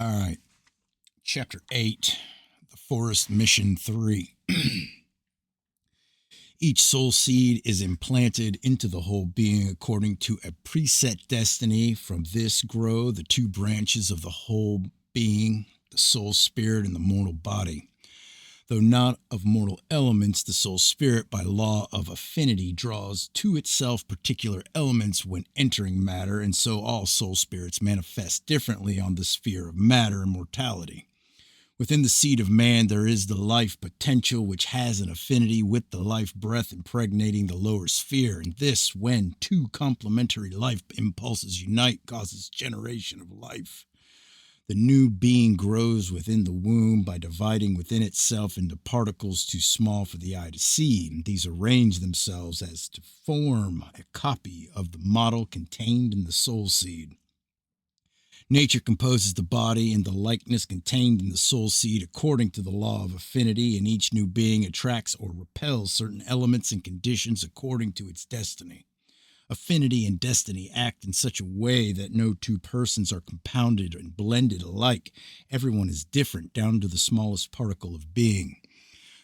All right. Chapter 8, The Forest Mission 3. Each soul seed is implanted into the whole being according to a preset destiny. From this grow the two branches of the whole being, the soul spirit and the mortal body. Though not of mortal elements, the soul spirit, by law of affinity, draws to itself particular elements when entering matter, and so all soul spirits manifest differently on the sphere of matter and mortality. Within the seed of man, there is the life potential, which has an affinity with the life breath impregnating the lower sphere, and this, when two complementary life impulses unite, causes generation of life. The new being grows within the womb by dividing within itself into particles too small for the eye to see. These arrange themselves as to form a copy of the model contained in the soul seed. Nature composes the body in the likeness contained in the soul seed according to the law of affinity, and each new being attracts or repels certain elements and conditions according to its destiny. Affinity and destiny act in such a way that no two persons are compounded and blended alike. Everyone is different down to the smallest particle of being.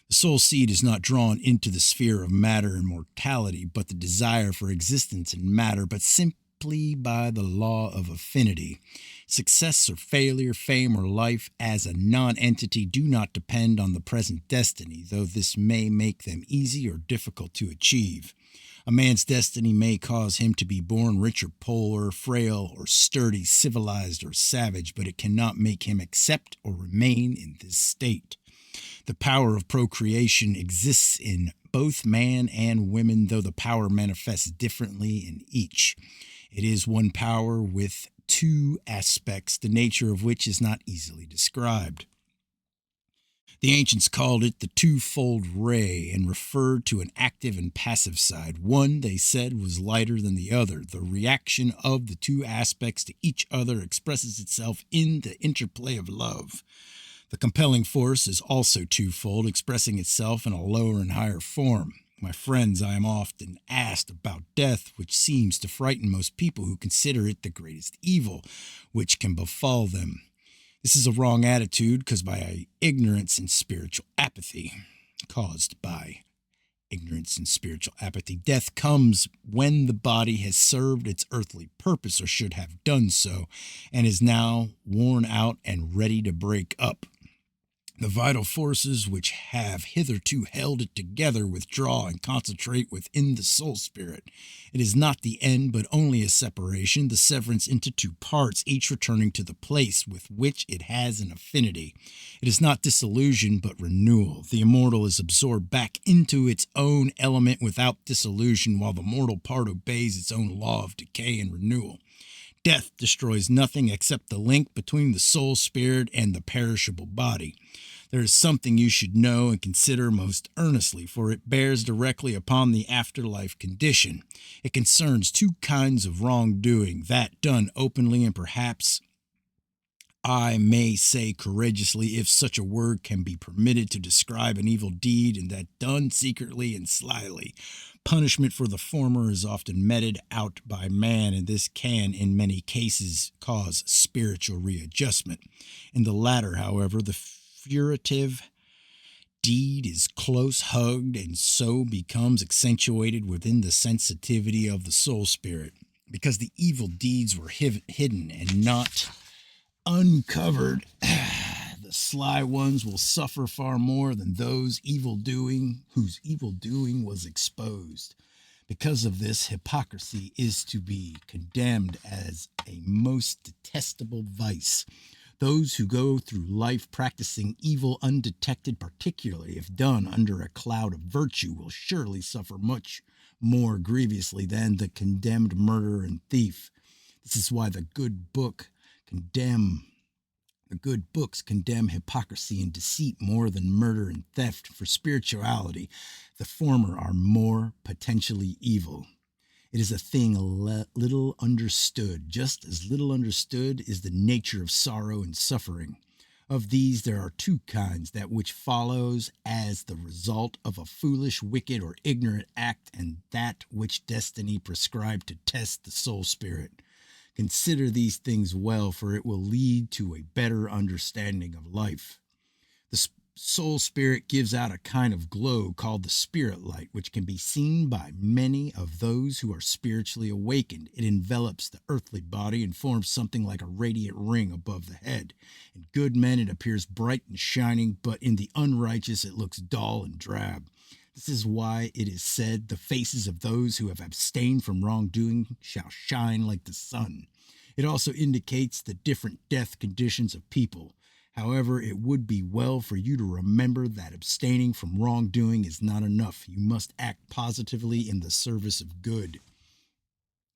The soul seed is not drawn into the sphere of matter and mortality, but the desire for existence in matter, but simply by the law of affinity. Success or failure, fame or life as a non-entity do not depend on the present destiny, though this may make them easy or difficult to achieve. A man's destiny may cause him to be born rich or poor, frail or sturdy, civilized or savage, but it cannot make him accept or remain in this state. The power of procreation exists in both man and woman, though the power manifests differently in each. It is one power with two aspects, the nature of which is not easily described. The ancients called it the twofold ray and referred to an active and passive side. One, they said, was lighter than the other. The reaction of the two aspects to each other expresses itself in the interplay of love. The compelling force is also twofold, expressing itself in a lower and higher form. My friends, I am often asked about death, which seems to frighten most people who consider it the greatest evil which can befall them. This is a wrong attitude caused by ignorance and spiritual apathy. Death comes when the body has served its earthly purpose, or should have done so, and is now worn out and ready to break up. The vital forces which have hitherto held it together withdraw and concentrate within the soul spirit. It is not the end, but only a separation, the severance into two parts, each returning to the place with which it has an affinity. It is not dissolution, but renewal. The immortal is absorbed back into its own element without dissolution, while the mortal part obeys its own law of decay and renewal. Death destroys nothing except the link between the soul spirit and the perishable body. There is something you should know and consider most earnestly, for it bears directly upon the afterlife condition. It concerns two kinds of wrongdoing, that done openly and perhaps I may say courageously, if such a word can be permitted to describe an evil deed, and that done secretly and slyly. Punishment for the former is often meted out by man, and this can, in many cases, cause spiritual readjustment. In the latter, however, the furtive deed is close hugged and so becomes accentuated within the sensitivity of the soul spirit. Because the evil deeds were hidden and not uncovered, the sly ones will suffer far more than those whose evil doing was exposed. Because of this, hypocrisy is to be condemned as a most detestable vice. Those who go through life practicing evil undetected, particularly if done under a cloud of virtue, will surely suffer much more grievously than the condemned murderer and thief. This is why the good books condemn hypocrisy and deceit more than murder and theft. For spirituality, the former are more potentially evil. It is a thing little understood. Just as little understood is the nature of sorrow and suffering. Of these there are two kinds, that which follows as the result of a foolish, wicked, or ignorant act, and that which destiny prescribed to test the soul spirit. Consider these things well, for it will lead to a better understanding of life. The soul spirit gives out a kind of glow called the spirit light, which can be seen by many of those who are spiritually awakened. It envelops the earthly body and forms something like a radiant ring above the head. In good men, it appears bright and shining, but in the unrighteous, it looks dull and drab. This is why it is said, the faces of those who have abstained from wrongdoing shall shine like the sun. It also indicates the different death conditions of people. However, it would be well for you to remember that abstaining from wrongdoing is not enough. You must act positively in the service of good.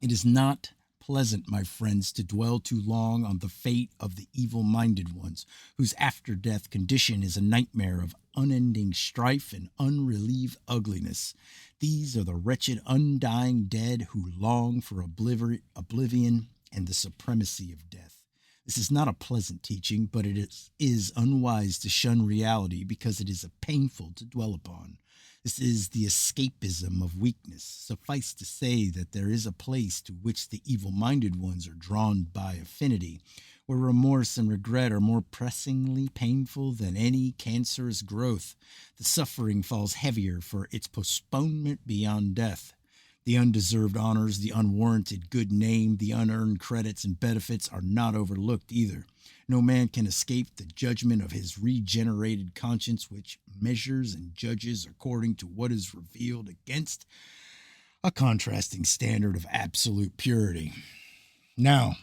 It is not pleasant, my friends, to dwell too long on the fate of the evil-minded ones, whose after-death condition is a nightmare of unending strife and unrelieved ugliness. These are the wretched undying dead who long for oblivion and the supremacy of death. This is not a pleasant teaching, but it is unwise to shun reality because it is painful to dwell upon. This is the escapism of weakness. Suffice to say that there is a place to which the evil-minded ones are drawn by affinity, where remorse and regret are more pressingly painful than any cancerous growth. The suffering falls heavier for its postponement beyond death. The undeserved honors, the unwarranted good name, the unearned credits and benefits are not overlooked either. No man can escape the judgment of his regenerated conscience, which measures and judges according to what is revealed against a contrasting standard of absolute purity. Now,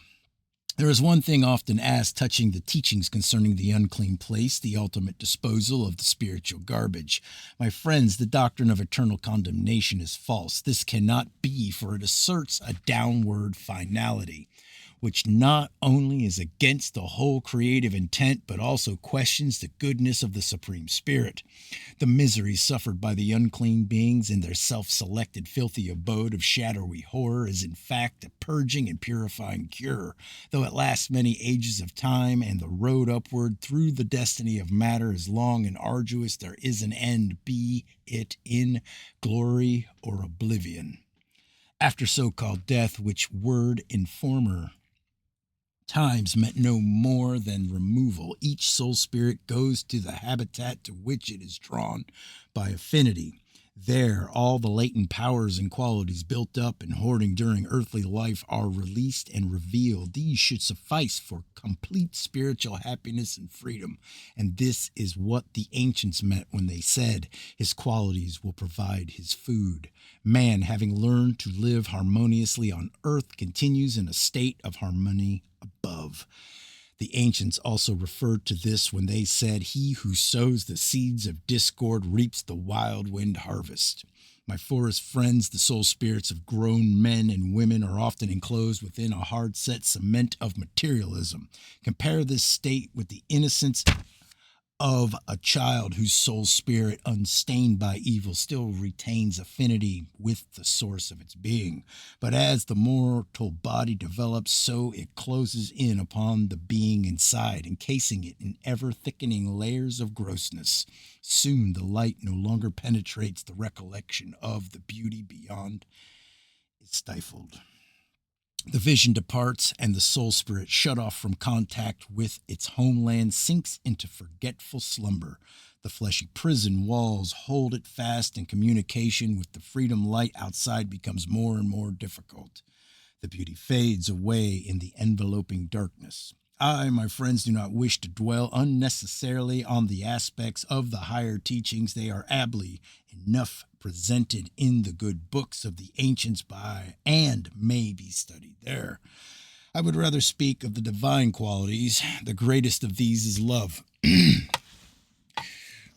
there is one thing often asked touching the teachings concerning the unclean place, the ultimate disposal of the spiritual garbage. My friends, the doctrine of eternal condemnation is false. This cannot be, for it asserts a downward finality, which not only is against the whole creative intent, but also questions the goodness of the Supreme Spirit. The misery suffered by the unclean beings in their self-selected filthy abode of shadowy horror is in fact a purging and purifying cure. Though it lasts many ages of time and the road upward through the destiny of matter is long and arduous, there is an end, be it in glory or oblivion. After so-called death, which word in former times meant no more than removal, each soul spirit goes to the habitat to which it is drawn by affinity. There, all the latent powers and qualities built up and hoarding during earthly life are released and revealed. These should suffice for complete spiritual happiness and freedom. And this is what the ancients meant when they said, his qualities will provide his food. Man, having learned to live harmoniously on earth, continues in a state of harmony above. The ancients also referred to this when they said, he who sows the seeds of discord reaps the wild wind harvest. My forest friends, the soul spirits of grown men and women are often enclosed within a hard-set cement of materialism. Compare this state with the innocence of a child whose soul spirit, unstained by evil, still retains affinity with the source of its being. But as the mortal body develops, so it closes in upon the being inside, encasing it in ever-thickening layers of grossness. Soon the light no longer penetrates the recollection of the beauty beyond is stifled. The vision departs, and the soul spirit, shut off from contact with its homeland, sinks into forgetful slumber. The fleshy prison walls hold it fast, and communication with the freedom light outside becomes more and more difficult. The beauty fades away in the enveloping darkness. I, my friends, do not wish to dwell unnecessarily on the aspects of the higher teachings. They are ably enough presented in the good books of the ancients by and may be studied there. I would rather speak of the divine qualities. The greatest of these is love.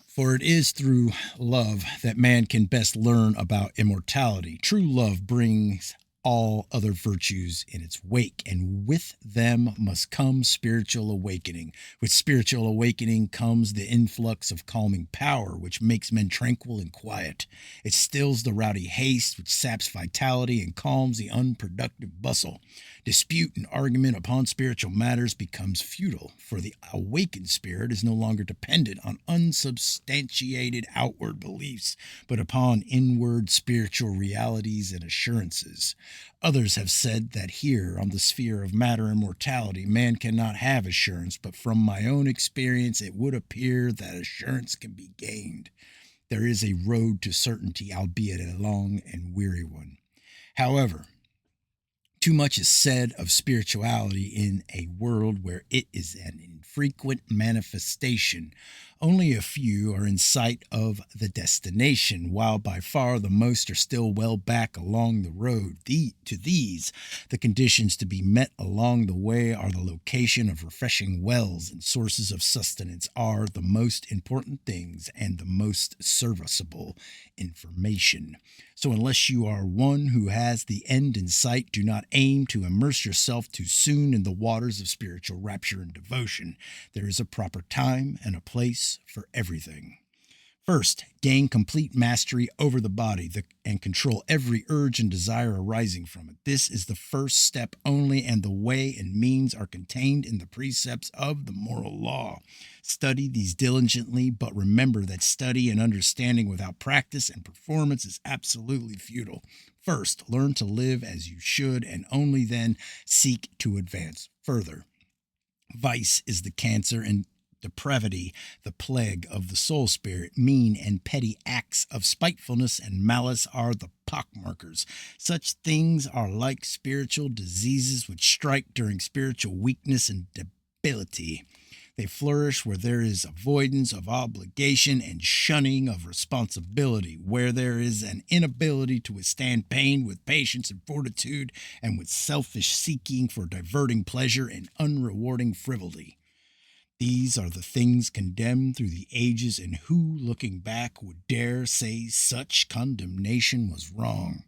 For it is through love that man can best learn about immortality. True love brings all other virtues in its wake, and with them must come spiritual awakening. With spiritual awakening comes the influx of calming power, which makes men tranquil and quiet. It stills the rowdy haste, which saps vitality and calms the unproductive bustle. Dispute and argument upon spiritual matters becomes futile, for the awakened spirit is no longer dependent on unsubstantiated outward beliefs, but upon inward spiritual realities and assurances. Others have said that here, on the sphere of matter and mortality, man cannot have assurance, but from my own experience, it would appear that assurance can be gained. There is a road to certainty, albeit a long and weary one. However, too much is said of spirituality in a world where it is an infrequent manifestation. Only a few are in sight of the destination, while by far the most are still well back along the road. To these, the conditions to be met along the way are the location of refreshing wells and sources of sustenance are the most important things and the most serviceable information. So unless you are one who has the end in sight, do not aim to immerse yourself too soon in the waters of spiritual rapture and devotion. There is a proper time and a place for everything. First, gain complete mastery over the body and control every urge and desire arising from it. This is the first step only, and the way and means are contained in the precepts of the moral law. Study these diligently, but remember that study and understanding without practice and performance is absolutely futile. First, learn to live as you should, and only then seek to advance further. Vice is the cancer and depravity, the plague of the soul spirit. Mean and petty acts of spitefulness and malice are the pockmarkers. Such things are like spiritual diseases which strike during spiritual weakness and debility. They flourish where there is avoidance of obligation and shunning of responsibility, where there is an inability to withstand pain with patience and fortitude, and with selfish seeking for diverting pleasure and unrewarding frivolity. These are the things condemned through the ages, and who, looking back, would dare say such condemnation was wrong?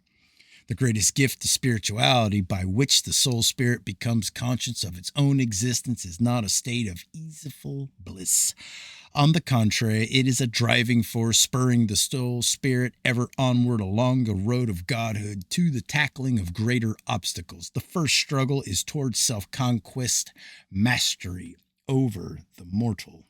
The greatest gift to spirituality, by which the soul spirit becomes conscious of its own existence, is not a state of easeful bliss. On the contrary, it is a driving force spurring the soul spirit ever onward along the road of godhood to the tackling of greater obstacles. The first struggle is towards self-conquest, mastery over the mortal.